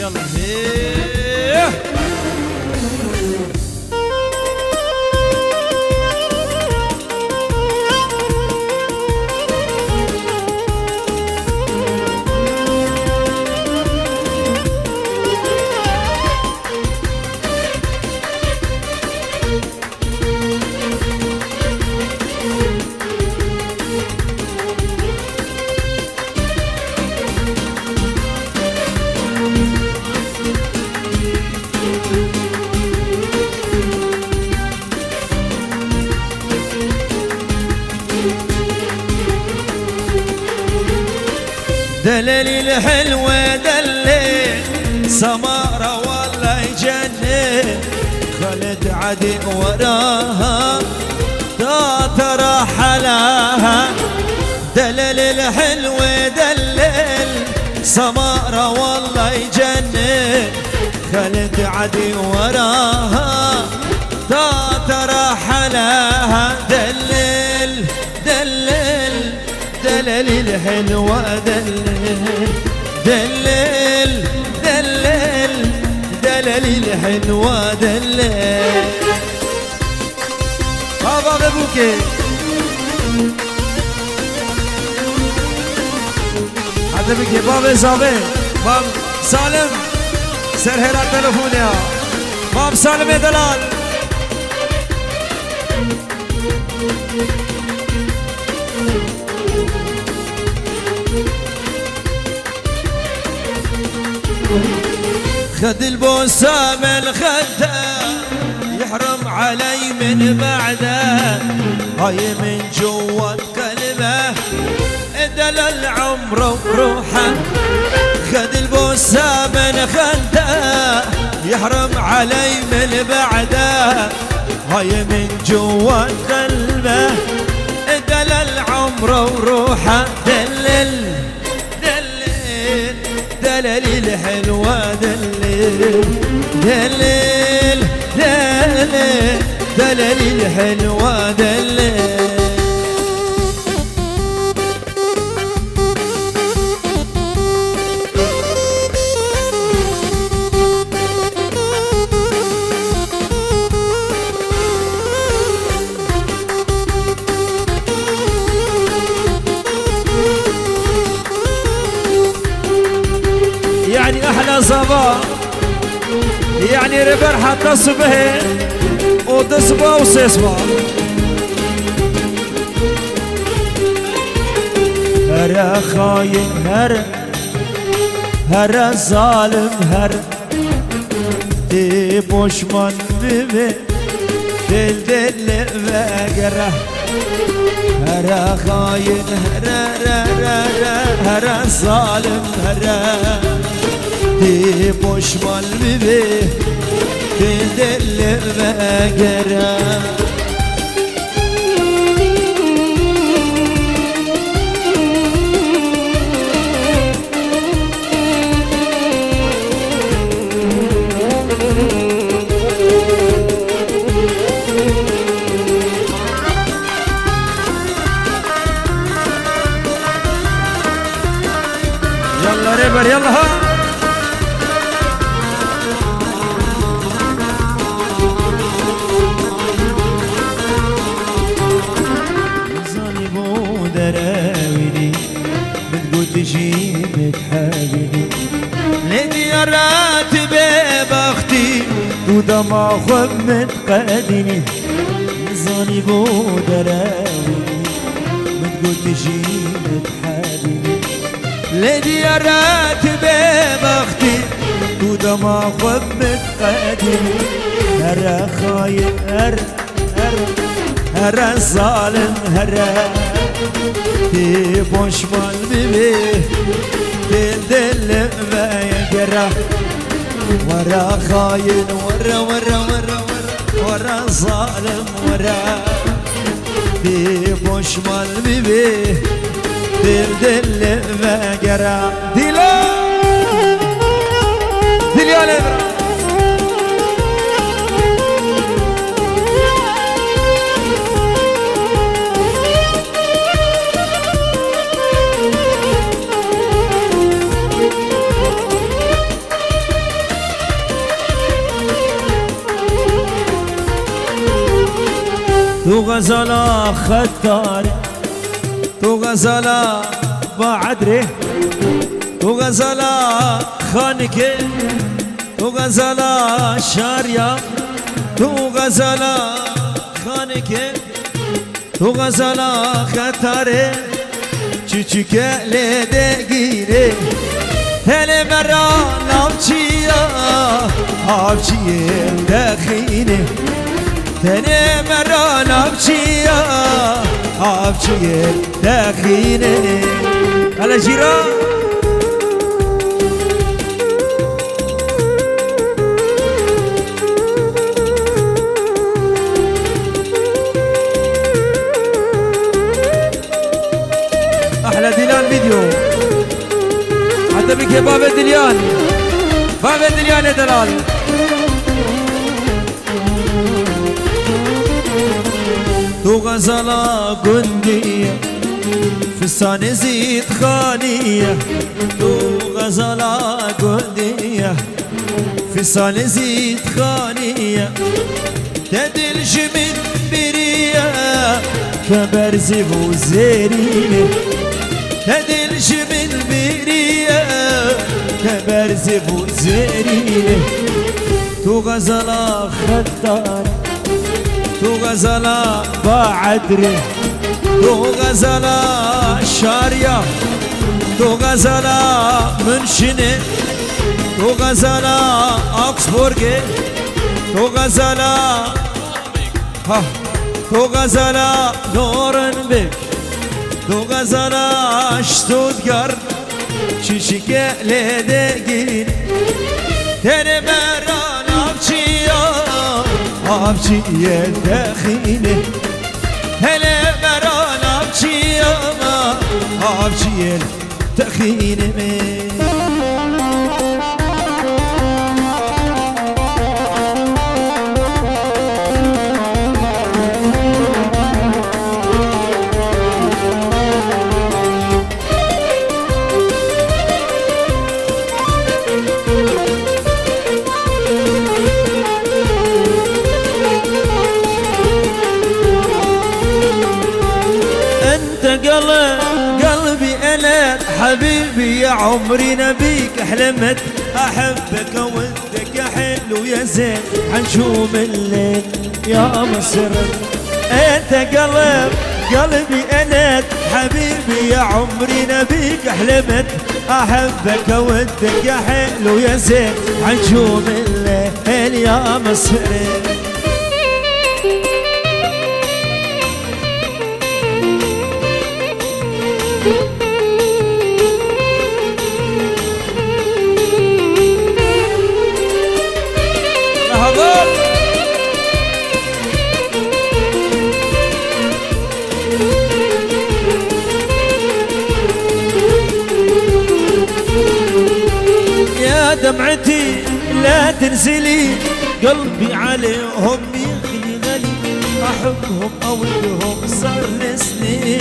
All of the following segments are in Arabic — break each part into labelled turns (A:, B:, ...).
A: يلا هيه دلالي الحلوة دلي سمارة والله يجنن خالد عدي وراها ترى حلاها دلالي الحلوة دلل سمارة والله يجنن خالد عدي وراها ترى حلاها دلل دلل دلل الحلوة دلل دلل دلل دلل الحلوة دلل بابا ببوكي حتى بكي بابا صابي باب سالم سرهر التلفون يا باب سالم يا دلال خد البوسام الخدة يحرم علي من بعده هاي من جوة قلبه ادل العمر وروحه خد البوسام الخدة يحرم علي من بعده هاي من جوة قلبه ادل العمر وروحه دلل دلل الحلوة دلل دلل دلل دلل الحلوة دلل يعني احلى صباح يعني ربر حتى صبح وتصبح وسيصبح هر خاين هر ظالم هر دي بوشمان ببي دل وقره هر خاين هر ظالم هر دي بوشمال ببي دل وقره يلا ريبر يلا ها زاني بو دراويني بتقول تجي بتحابيني ليدي يا راتبي بختي ودمع خمت قادني زاني بو دراويني بتقول تجي بتحابيني ليدي يا راتبي بختي ودمع خمت قادني هر خاين هر ظالم هر دي بوشمال ببي دل ما يقرا ورا خاين ورا ظالم ورا دي بوشمال ببي دل ما يقرا دليال ابراهيم تو غزالا خطاري تو غزالا بعدري تو غزالا خانكي تو غزالا شاريا تو غزالا خانكي تو غزالا خطاري چچکه لدگیره هل مرا نامچیا آبچیه دخینه هل مرا نامچیا آبچیه دخینه هلا جیرا احلى ديلان فيديو حتى بك يا بابا دليان بابا دليان يا دلال تو غزالة قندية فستان زيت خانية تو غزالة قندية فستان زيت خانية تدلش من برية كبرزي وزيريني تدلش من برية كبرزي وزيريني تو غزالة خطار تو غزالة بعدري تو غزالة شارية تو غزالة منشنة تو غزالة أكسبورغ تو غزالة تو غزالة نورنبرغ تو غزالة شتوتغارت شيشيكه لدگين تن مران آبچیه دخینه هل مران آبچیه دخینه قلبي أنا حبيبي يا عمري نبيك حلمت أحبك ودك حلو يا زين حنشوم الليل يا مصر أنت قلبي أنا حبيبي يا عمري نبيك حلمت أحبك ودك حلو يا زين حنشوم الليل يا مصر يا دمعتي لا تنزلي قلبي عليهم يغلي غلي أحبهم أودهم صار لسنين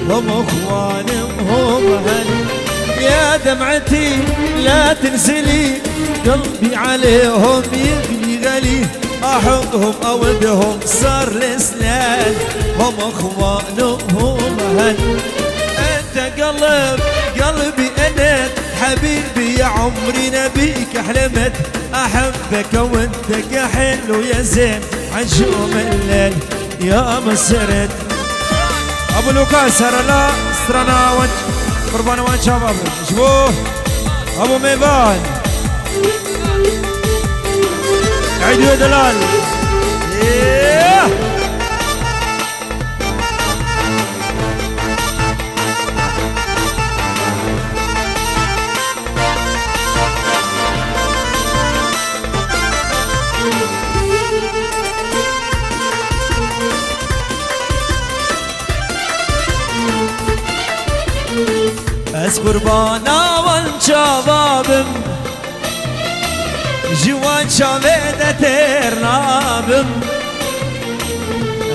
A: هم أخوانهم هم أهلي يا دمعتي لا تنزلي قلبي عليهم يغلي غلي أحبهم أودهم صار لسنين هم أخوانهم هم أهلي أنت قلبي أنا حبيبي يا عمري نبيك حلمت أحبك وانتك حلو يا زين عشوم الليل يا مسرت أبو لوكاس سرلا استرنا وانت قربان وان شباب شبوه أبو ميبان عيدوا دلال بس قربانا والشبابم جوان شابيدة ترنابم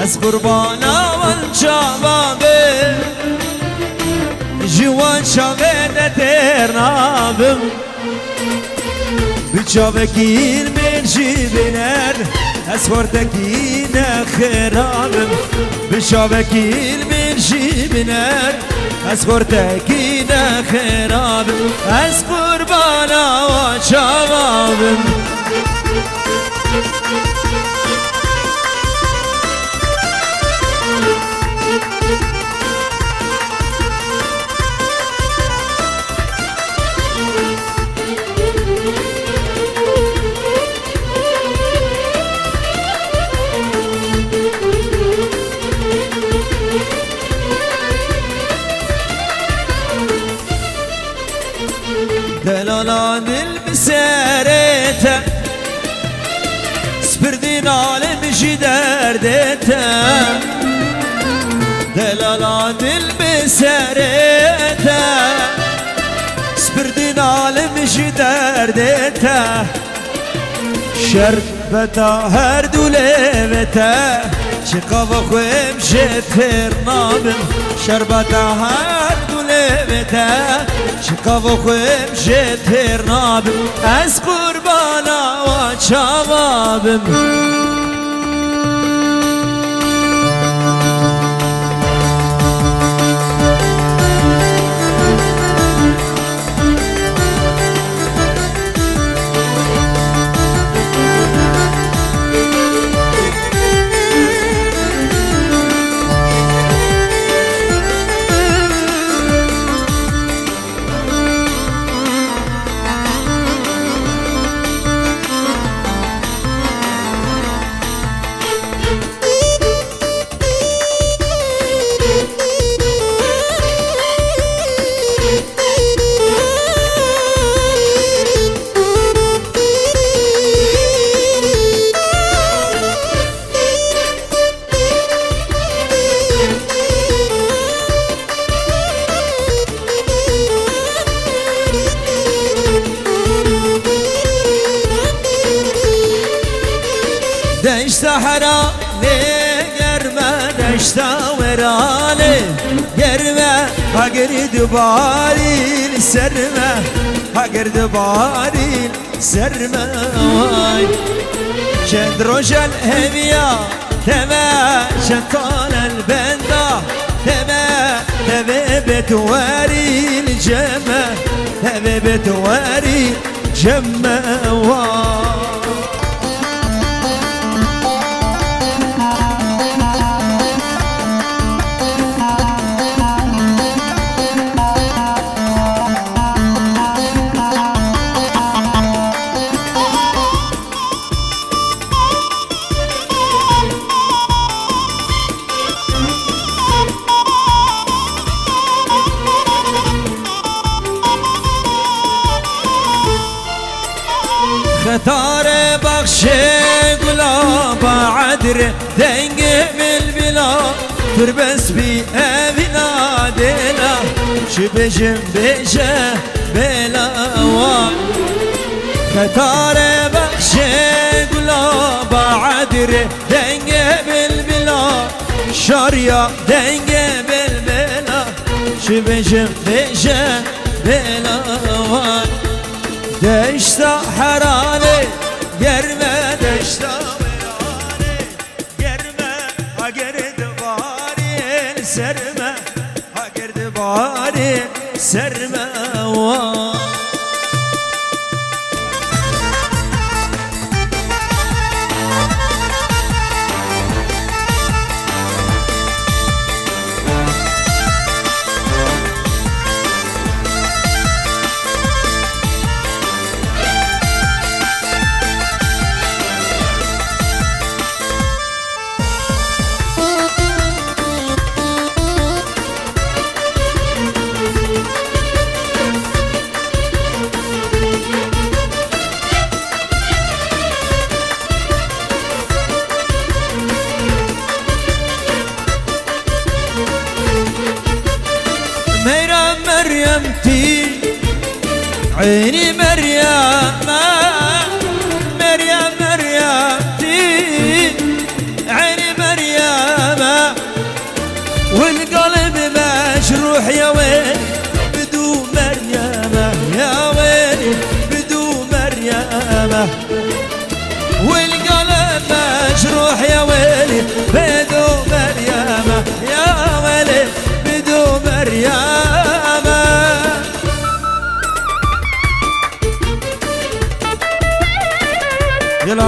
A: بس قربانا والشبابم جوان شابيدة ترنابم بجابكين من جبنر اسفرتكين خرابم بجابكين من جبنر اسفرتكين خرابم از قربانا و شبابم دلالا دل بسرته سپردین عالم جی دردته دلالا دل بسرته سپردین عالم جی دردته شربتا هر دولوته شقاف خویم شتر نابم شربتا هر دولوته شقاف خویم شتر نابم از قربانا و شبابم دشت حرانه گرمه دشت ورانه گرمه اگر دوباری سرمه اگر دوباری سرمه وای چند روشن هویا تمه چند طال البنده تمه بتواري الجمه تمه بتواري جمه وای خطار بخش گلاب عدر دنگ بالبلا تربس بی اوینا دینا چی بجم بجه بلا وای خطار بخش گلاب عدر دنگ بالبلا شاریا دنگ بالبلا چی بجم بجه بلا وای دشتا حرانه گرمه دشتا ورانه گرمه اگر دوباره سرمه اگر دوباره سرمه مريمتي عيني مريم مريمتي عيني مريم والقلب مجروح يا ويلي بدون مريم يا ويلي بدون مريم ويلي